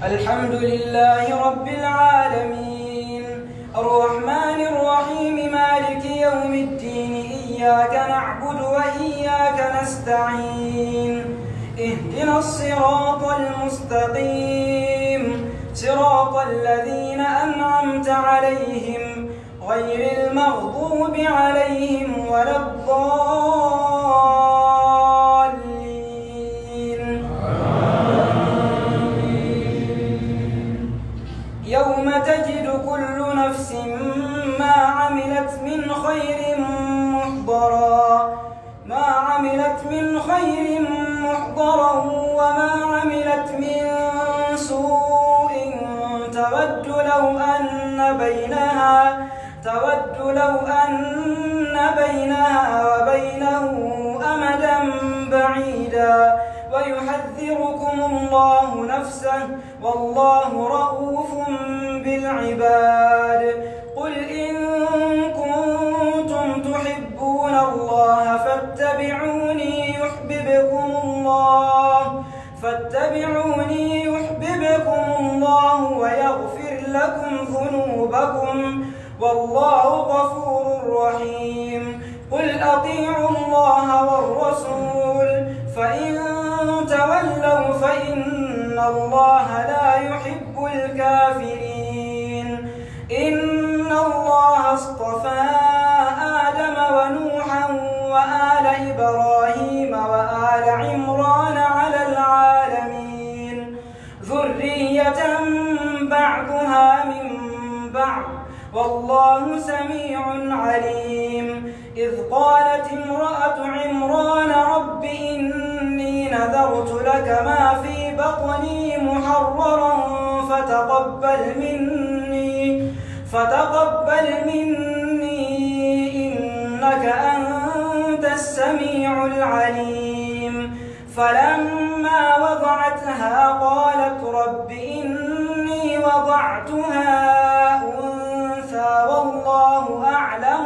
الحمد لله رب العالمين الرحمن الرحيم مالك يوم الدين إياك نعبد وإياك نستعين اهدنا الصراط المستقيم صراط الذين أنعمت عليهم غير المغضوب عليهم ولا الضالين يوم تجد كل نفس ما عملت من خير محضرا وما عملت من سوء تود لو أن بينها وبينه أمدا بعيدا ويحذركم الله نفسه والله رؤوف بالعباد قل إن كنتم تحبون الله فاتبعوني يحببكم الله ويغفر لكم ذنوبكم والله غفور رحيم قل أطيعوا الله والرسول فإن تولوا فإن الله لا يحب الكافرين إن الله اصطفى آدم ونوحا وآل إبراهيم وآل عمران على العالمين ذرية بعضها من بعض والله سميع عليم إذ قالت امرأة عمران رب إني نذرت لك ما في بطني محررا فتقبل مني إنك أنت السميع العليم فلما وضعتها قالت رب إني وضعتها أنثى والله أعلم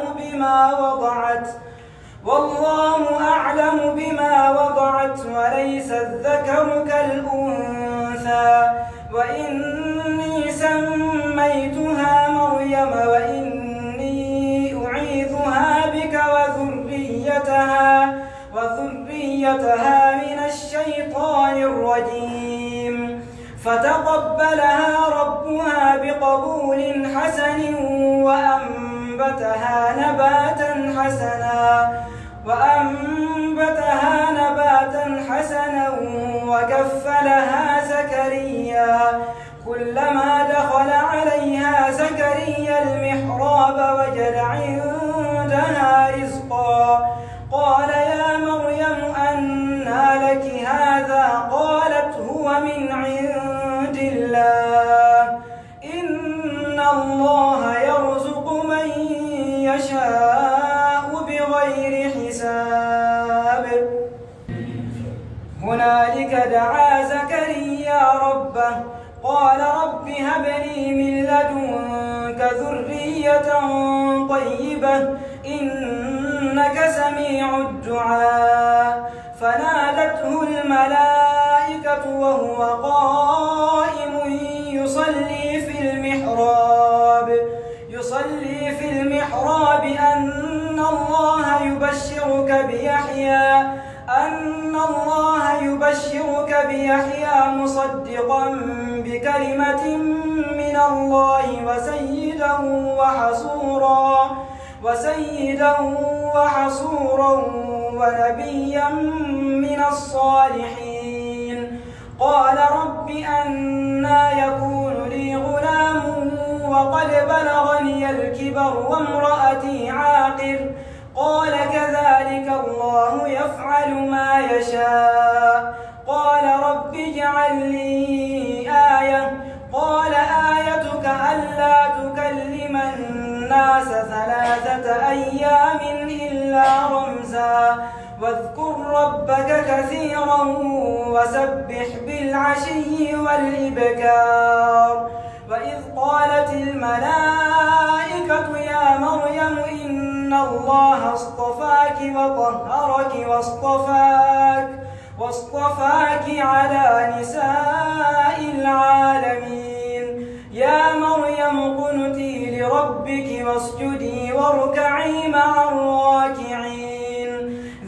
بما وضعت وليس الذكر كالأنثى وإني سميتها مريم وإني أعيذها بك وذريتها من الشيطان الرجيم فتقبلها ربها بقبول حسن وأنبتها نباتا حسنا وكفلها زكريا كلما دخل عليها زكريا المحراب وجد عندها رزقا قال يا مريم أنى لك هذا قالت هو من عند الله إن الله يرزق من يشاء بغير حساب هنالك دعا زكريا ربه قال رب هب لي من لدنك ذرية طيبة إنك سميع الدعاء فنادته الملائكة وهو قائم يصلي في المحراب أن الله يبشرك بيحيى مصدقا بكلمة من الله وسيدا وحصورا ونبيا من الصالحين قال رب أنى يكون لي غلام وقد بلغني الكبر وامرأتي عاقر قال كذلك الله يفعل ما يشاء قال رب اجعل لي آية قال آيتك ألا تكلم الناس 3 أيام إلا رمزا واذكر ربك كثيرا وسبح بالعشي والإبكار وإذ قالت الملائكة يا مريم إن الله اصطفاك وطهرك واصطفاك على نساء العالمين ربك واسجدي واركعي مع الراكعين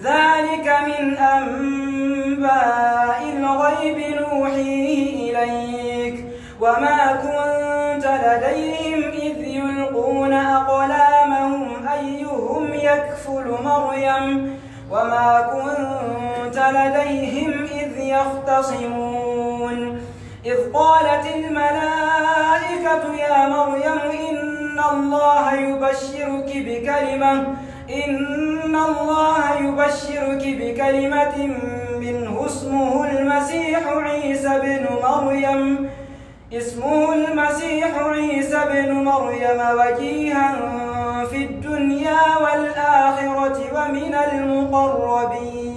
ذلك من أنباء الغيب نوحيه إليك وما كنت لديهم إذ يلقون أقلامهم أيهم يكفل مريم وما كنت لديهم إذ يختصمون إذ قالت الملائكة يا مريم إن الله يبشرك بكلمة منه اسمه المسيح عيسى بن مريم وجيها في الدنيا والآخرة ومن المقربين